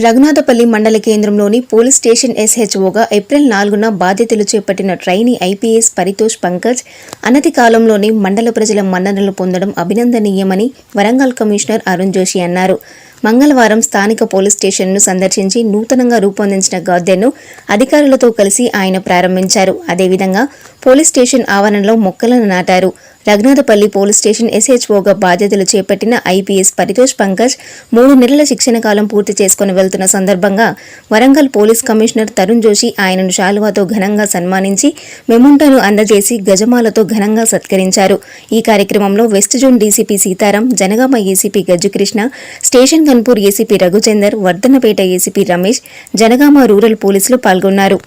రఘునాథపల్లి మండల కేంద్రంలోని police station ఎస్హెచ్ఓగా April 4న బాధ్యతలు చేపట్టిన ట్రైనీ ఐపీఎస్ పరితోష్ పంకజ్ అనతి కాలంలోనే మండల ప్రజల మన్ననలు పొందడం అభినందనీయమని వరంగల్ కమిషనర్ అరుణ్ జోషి అన్నారు. మంగళవారం స్థానిక పోలీస్ స్టేషన్ను సందర్శించి నూతనంగా రూపొందించిన గార్డెన్ను అధికారులతో కలిసి ఆయన ప్రారంభించారు. అదేవిధంగా పోలీస్ స్టేషన్ ఆవరణలో మొక్కలను నాటారు. రఘునాథపల్లి పోలీస్ స్టేషన్ ఎస్హెచ్ఓగా బాధ్యతలు చేపట్టిన ఐపీఎస్ పరితోష్ పంకజ్ 3 నెలల శిక్షణ కాలం పూర్తి చేసుకుని వెళ్తున్న సందర్భంగా వరంగల్ పోలీస్ కమిషనర్ తరుణ్ జోషి ఆయనను శాలువాతో ఘనంగా సన్మానించి మెమోంటోను అందజేసి గజమాలతో ఘనంగా సత్కరించారు. ఈ కార్యక్రమంలో west zone DCP Sitaram, Janagama ACP Gajjukrishna, station Kanpur ACP Raghuchander, Wardhannapet ACP Ramesh, Janagama rural పోలీసులు పాల్గొన్నారు.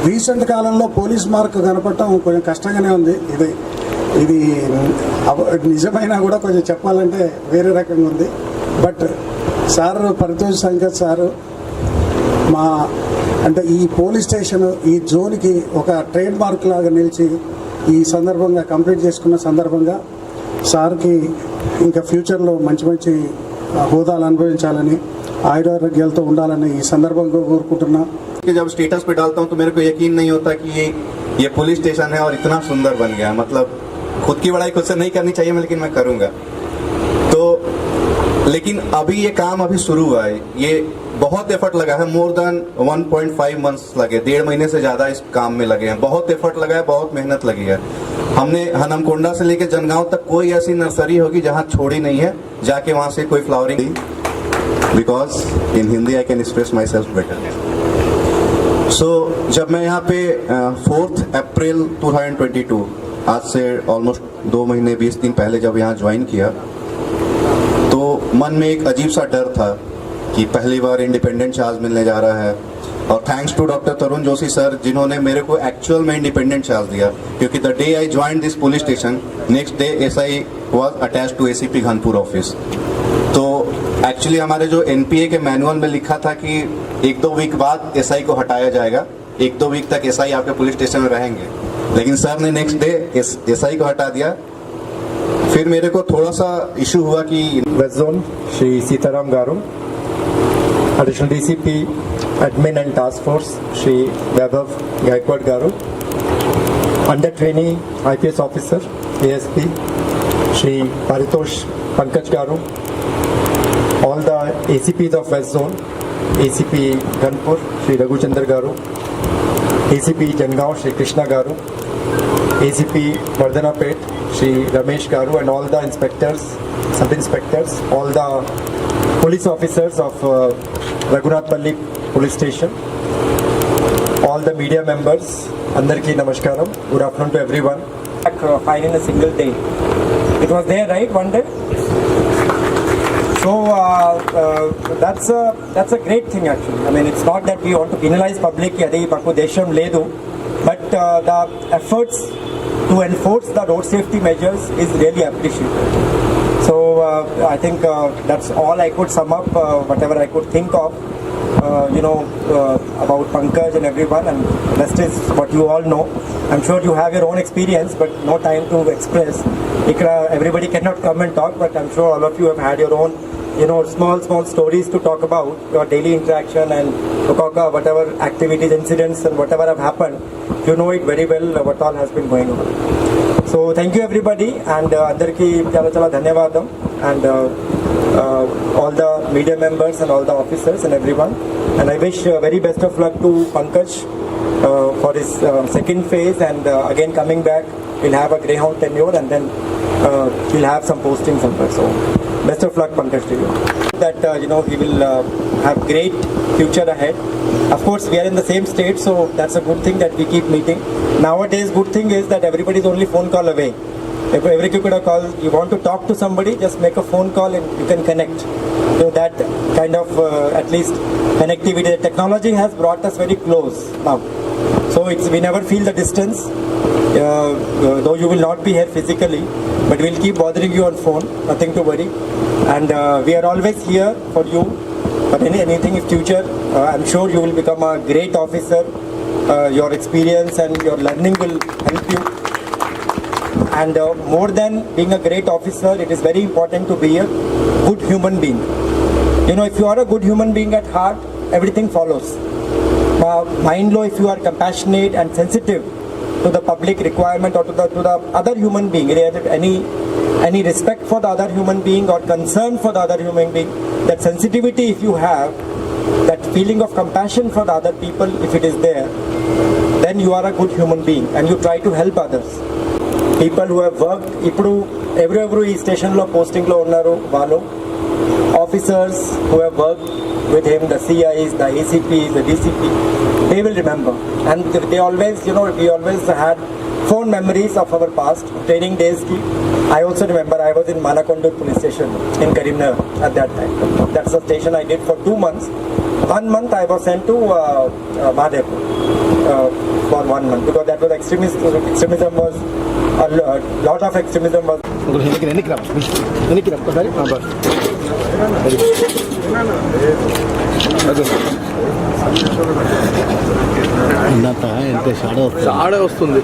రీసెంట్ కాలంలో పోలీస్ మార్క్ కనపడటం కొంచెం కష్టంగానే ఉంది. ఇది నిజమైనా కూడా కొంచెం చెప్పాలంటే వేరే రకంగా ఉంది. బట్ సార్ పరితోష్ సంకత్ సారు అంటే ఈ పోలీస్ స్టేషన్ ఈ జోన్కి ఒక ట్రేడ్ మార్క్ లాగా నిలిచి ఈ సందర్భంగా కంప్లీట్ చేసుకున్న సందర్భంగా సార్కి ఇంకా ఫ్యూచర్లో మంచి హోదాలు అనుభవించాలని ఆయురారోగ్యాలతో ఉండాలని ఈ సందర్భంగా కోరుకుంటున్నా. जब स्टेटस पे डालता हूँ तो मेरे को यकीन नहीं होता कि ये पुलिस स्टेशन है और इतना सुंदर बन गया. मतलब खुद की बड़ाई खुद से नहीं करनी चाहिए, लेकिन मैं करूँगा. तो लेकिन अभी ये काम अभी शुरू हुआ है. ये बहुत एफर्ट लगा है. मोर देन 1.5 मंथ्स लगे, 1.5 महीने से ज़्यादा इस काम में लगे हैं. बहुत एफर्ट लगा है, बहुत मेहनत लगी है. हमने हनमकोंडा से लेकर जनगांव तक कोई ऐसी नर्सरी होगी जहाँ छोड़ी नहीं है, जाके वहाँ से कोई flowering. Because in Hindi I can express myself better. So जब मैं यहाँ पे 4 अप्रैल 2022, आज से ऑलमोस्ट 2 महीने 20 दिन पहले जब यहाँ ज्वाइन किया तो मन में एक अजीब सा डर था कि पहली बार इंडिपेंडेंट चार्ज मिलने जा रहा है. और thanks to doctor Tarun Joshi sir जिन्होंने मेरे को एक्चुअल में इंडिपेंडेंट चार्ज दिया, क्योंकि the day I join this police station next day SI was attached to ACP Ghanpur office. तो एक्चुअली हमारे जो एनपीए के मैनुअल में लिखा था कि 1-2 वीक बाद एसआई को हटाया जाएगा, 1-2 वीक तक एसआई आपके पुलिस स्टेशन में रहेंगे, लेकिन सर ने नेक्स्ट डे एसआई को हटा दिया. फिर मेरे को थोड़ा सा इशू हुआ कि west zone Shri Sitaram garu, additional DCP admin and task force Shri Vaibhav Gaikwad garu, under trainee IPS officer ASP Shri Paritosh Pankaj garu, all the ACPs of West Zone, ACP Kanpur Shri Raghuchandar Garu, ACP Jangaon Shri Krishna Garu, ACP Vardhanapet Shri Ramesh Garu, and all the inspectors, sub-inspectors, all the police officers of Raghunathpalli Police Station, all the media members, Andarki Namaskaram, good afternoon to everyone. Fine in a single day. It was there, right, one day? So that's a great thing actually. I mean, it's not that we want to penalize public ki adi maku desham ledu, but the efforts to enforce the road safety measures is really appreciated. So I think that's all I could sum up, whatever I could think of, about Pankaj and everyone, and the rest is what you all know. I'm sure you have your own experience, but no time to express. Everybody cannot come and talk, but I'm sure all of you have had your own, small stories to talk about your daily interaction and whatever activities, incidents, and whatever have happened. You know it very well what all has been going on. So thank you everybody, and andarki chala dhanyavadam, and all the media members and all the officers and everyone. And I wish very best of luck to Pankaj for his second phase, and again coming back he'll have a greyhound tenure, and then he'll have some postings somewhere. So best of luck Pankaj to you. That he will have great future ahead. Of course we are in the same state, so that's a good thing that we keep meeting. Nowadays good thing is that everybody is only phone call away. If every call you want to talk to somebody, just make a phone call and you can connect. So that kind of at least connectivity, the technology has brought us very close now. So we never feel the distance, though you will not be here physically, but we'll keep bothering you on phone, nothing to worry. And we are always here for you. But anything in future, I'm sure you will become a great officer. Your experience and your learning will help you. And more than being a great officer, it is very important to be a good human being. You know, if you are a good human being at heart, everything follows. Mind law, if you are compassionate and sensitive to the public requirement or to the other human being, any respect for the other human being or concern for the other human being, that sensitivity if you have, that feeling of compassion for the other people, if it is there, then you are a good human being and you try to help others. People who have worked, ఇప్పుడు ఎవరెవరు ఈ స్టేషన్లో పోస్టింగ్లో ఉన్నారు వాళ్ళు, officers who have worked with him, the CIs, the ACPs, the DCP, they will remember. And they always, you know, we always had fond memories of our past training days. I also remember I was in Manakondur police station in Karimnagar at that time. That's the station I did for 2 months. 1 month I was sent to Madhepur for 1 month because that was extremism was a lot of extremism was. ఆడ వస్తుంది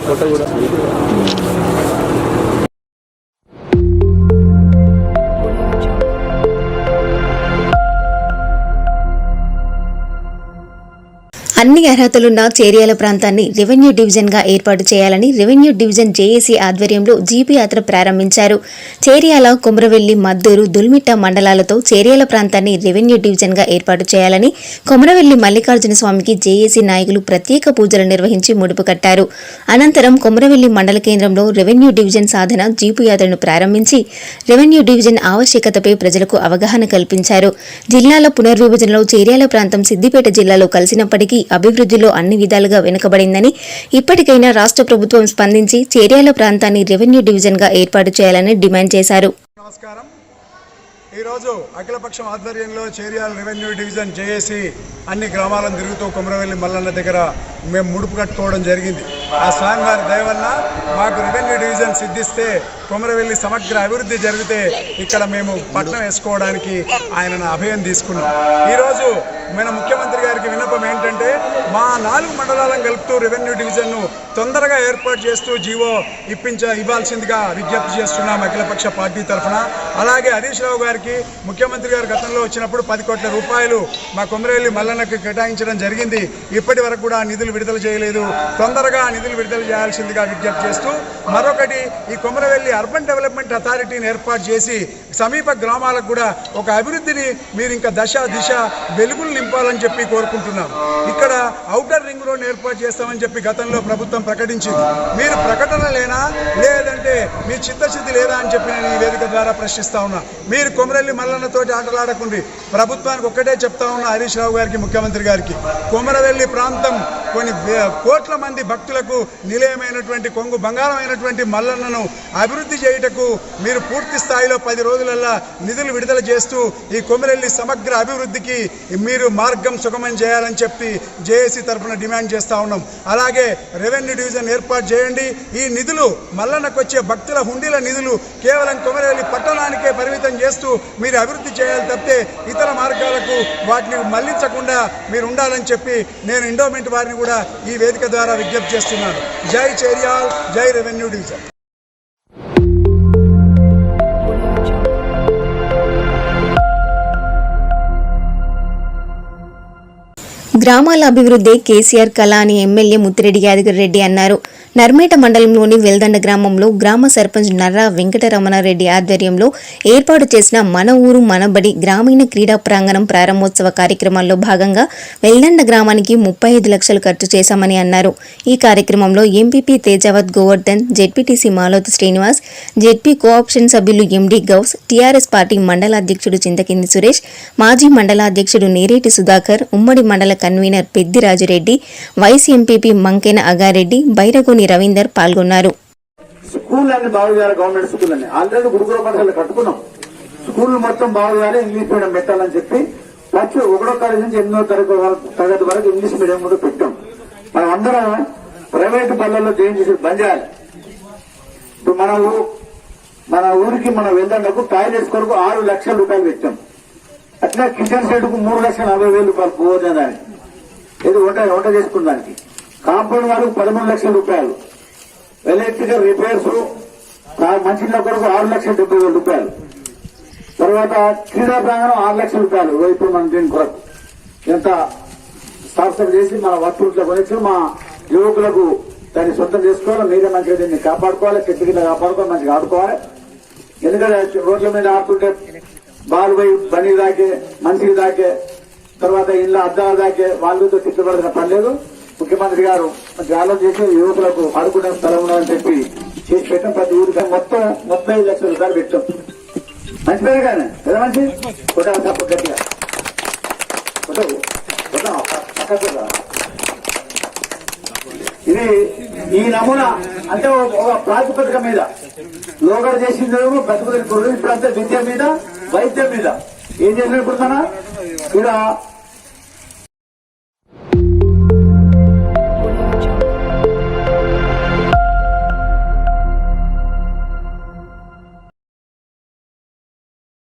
photo కూడా. అన్ని అర్హతలున్న చేర్యాల ప్రాంతాన్ని revenue division గా ఏర్పాటు చేయాలని revenue division JAC ఆధ్వర్యంలో GP యాత్ర ప్రారంభించారు. చేర్యాల, కొమరవెల్లి, మద్దూరు, దుల్మిట్ట మండలాలతో చేర్యాల ప్రాంతాన్ని రెవెన్యూ డివిజన్ గా ఏర్పాటు చేయాలని కొమరవెల్లి మల్లికార్జున స్వామికి జేఏసీ నాయకులు ప్రత్యేక పూజలు నిర్వహించి ముడుపు కట్టారు. అనంతరం కొమరవెల్లి మండల కేంద్రంలో రెవెన్యూ డివిజన్ సాధన జీపు యాత్రను ప్రారంభించి రెవెన్యూ డివిజన్ ఆవశ్యకతపై ప్రజలకు అవగాహన కల్పించారు. జిల్లాల పునర్విభజనలో చేర్యాల ప్రాంతం సిద్దిపేట జిల్లాలో కలిసినప్పటికీ అభివృద్ధిలో అన్ని విధాలుగా వెనుకబడిందని, ఇప్పటికైనా రాష్ట్ర ప్రభుత్వం స్పందించి చేర్యాల ప్రాంతాన్ని రెవెన్యూ డివిజన్ గా ఏర్పాటు చేయాలని డిమాండ్ చేశారు. నమస్కారం. ఈరోజు అఖిలపక్షం ఆధ్వర్యంలో చేర్యాల రెవెన్యూ డివిజన్ జేఏసీ అన్ని గ్రామాలను తిరుగుతూ కొమరవెల్లి మల్లన్న దగ్గర మేము ముడుపు కట్టుకోవడం జరిగింది. ఆ స్వామివారి దయ వల్ల మాకు రెవెన్యూ డివిజన్ సిద్ధిస్తే కొమరవెల్లి సమగ్ర అభివృద్ధి జరిగితే ఇక్కడ మేము పట్టణం వేసుకోవడానికి ఆయనను అభయం తీసుకున్నాం. ఈరోజు మన ముఖ్యమంత్రి గారికి విన్నపం ఏంటంటే మా 4 మండలాలను కలుపుతూ రెవెన్యూ డివిజన్ను తొందరగా ఏర్పాటు చేస్తూ జీవో ఇవ్వాల్సిందిగా విజ్ఞప్తి చేస్తున్నాం అఖిలపక్ష పార్టీ తరఫున. అలాగే హరీష్ రావు గారికి ముఖ్యమంత్రి గారు గతంలో వచ్చినప్పుడు 10 కోట్ల రూపాయలు మా కొమరవెల్లి మల్లన్నకు కేటాయించడం జరిగింది. ఇప్పటి వరకు కూడా నిధులు విడుదల చేయలేదు. తొందరగా నిధులు విడుదల చేయాల్సిందిగా విజ్ఞప్తి చేస్తూ, మరొకటి ఈ కొమరవెల్లి అర్బన్ డెవలప్మెంట్ అథారిటీని ఏర్పాటు చేసి సమీప గ్రామాలకు కూడా ఒక అభివృద్ధిని మీరు ఇంకా దశ దిశ వెలుగులు నింపాలని చెప్పి కోరుకుంటున్నాం. ఇక్కడ ఔటర్ రింగ్ రోడ్ ఏర్పాటు చేస్తామని చెప్పి గతంలో ప్రభుత్వం ప్రకటించింది. మీరు ప్రకటన లేనా లేదంటే మీ చిత్తశుద్ధి లేదా అని చెప్పి నేను ఈ వేదిక ద్వారా ప్రశ్నిస్తా ఉన్నా. మీరు కొమరవెల్లి మల్లన్నతోటి ఆటలాడకుండి. ప్రభుత్వానికి ఒక్కటే చెప్తా ఉన్నా, హరీష్ రావు గారికి, ముఖ్యమంత్రి గారికి, కొమరవెల్లి ప్రాంతం కొన్ని కోట్ల మంది భక్తులకు నిలయమైనటువంటి కొంగు బంగారమైనటువంటి మల్లన్నను అభివృద్ధి చేయుటకు మీరు పూర్తి స్థాయిలో 10 రోజులల్లా నిధులు విడుదల చేస్తూ ఈ కొమరవెల్లి సమగ్ర అభివృద్ధికి మీరు మార్గం సుగమం చేయాలని చెప్పి జేఏసీ తరఫున డిమాండ్ చేస్తూ ఉన్నాం. అలాగే రెవెన్యూ డివిజన్ ఏర్పాటు చేయండి. ఈ నిధులు మల్లన్నకు వచ్చే భక్తుల హుండీల నిధులు కేవలం కొమరవెల్లి పట్టణానికే పరిమితం చేస్తూ మీరు అభివృద్ధి చేయాలి తప్పితే ఇతర మార్గాలకు వాటిని మళ్లించకుండా మీరు ఉండాలని చెప్పి నేను ఎండోమెంట్ వారిని కూడా ఈ వేదిక ద్వారా విజ్ఞప్తి చేస్తున్నాను. జై చేర్యాల్, జై రెవెన్యూ డివిజన్. గ్రామాల అభివృద్ధి కేసీఆర్ కళ అని ఎమ్మెల్యే ముత్తిరెడ్డి యాదగిరి రెడ్డి అన్నారు. నర్మేట మండలంలోని వెల్దండ గ్రామంలో గ్రామ సర్పంచ్ నర్రా వెంకటరమణారెడ్డి ఆధ్వర్యంలో ఏర్పాటు చేసిన మన ఊరు మనబడి గ్రామీణ క్రీడా ప్రాంగణం ప్రారంభోత్సవ కార్యక్రమాల్లో భాగంగా వెల్దండ గ్రామానికి 35 లక్షలు ఖర్చు చేశామని అన్నారు. ఈ కార్యక్రమంలో MPP Tejavath Govardhan, ZPTC Maloth Srinivas, ZP co option సభ్యులు ఎండి గౌస్, టీఆర్ఎస్ పార్టీ మండలాధ్యక్షుడు చింతకింది సురేష్, మాజీ మండలాధ్యక్షుడు నేరేటి సుధాకర్, ఉమ్మడి మండల convener Peddirajureddy, vice MPP Mankena Agareddy, Bairagoni Ravinder పాల్గొన్నారు. స్కూల్ అన్ని బాగు చేయాలి. గవర్నమెంట్ స్కూల్ అన్ని ఆల్రెడీ గురుకుల పాఠశాల కట్టుకున్నాం. స్కూల్ మొత్తం బాగు చేయాలి, ఇంగ్లీష్ మీడియం పెట్టాలని చెప్పి ఫస్ట్ 1వ తరగతి నుంచి 8వ తరగతి వరకు ఇంగ్లీష్ మీడియం కూడా పెట్టాం. మనం అందరం ప్రైవేటు పల్లెల్లో జాయిన్ చేసి బంద్ చేయాలి. ఇప్పుడు మన ఊరికి మన వెల్దండకు టాయిలెట్స్ కొరకు 6 లక్షల రూపాయలు పెట్టాం. అట్లా కిచెన్ సెట్ కు 3,40,000 రూపాయలు భోజనానికి, ఇది వంట చేసుకున్న దానికి. కాంపౌండ్ వాళ్ళకు 13 లక్షల రూపాయలు, ఎలక్ట్రికల్ రిపేర్స్ మంచినీళ్ళ కొరకు 6,70,000 రూపాయలు. తర్వాత క్రీడా ప్రాంగణం 6 లక్షల రూపాయలు ఇప్పుడు మనం దీని కొరకు ఎంత స్థాపన చేసి మన వస్తువులతో కొనిచ్చి మా యువకులకు దాన్ని సొంతం చేసుకోవాలి. మీరే మంచిగా దీన్ని కాపాడుకోవాలి, చెట్టు కింద కాపాడుకోవాలి, మంచిగా ఆడుకోవాలి. ఎందుకంటే రోడ్ల మీద ఆడుతుంటే బాలు పోయి బండికి దాకే, మనిషికి దాకే, తర్వాత ఇళ్ళ అద్దాలు దాకే, వాళ్ళతో తిట్టుబడిన పని లేదు. ముఖ్యమంత్రి గారు మంచి ఆలోచన చేసి యువకులకు ఆడుకునే స్థలం ఉండాలని చెప్పి చేసి పెట్టాం. ప్రతి ఊరికి మొత్తం 35 లక్షల రూపాయలు పెట్టాం. మంచి పేరు కానీ కదా, మంచి కొట్టాలి తప్పు గట్టిగా ఇది ఈ నమూనా అంటే ఒక ప్రాతిపదిక మీద లోగడ చేసిందేమో బ్రతుకులు. ఇప్పుడంతా విద్య మీద, వైద్యం మీద ఏం చేసిన ఇప్పుడు ఇక్కడ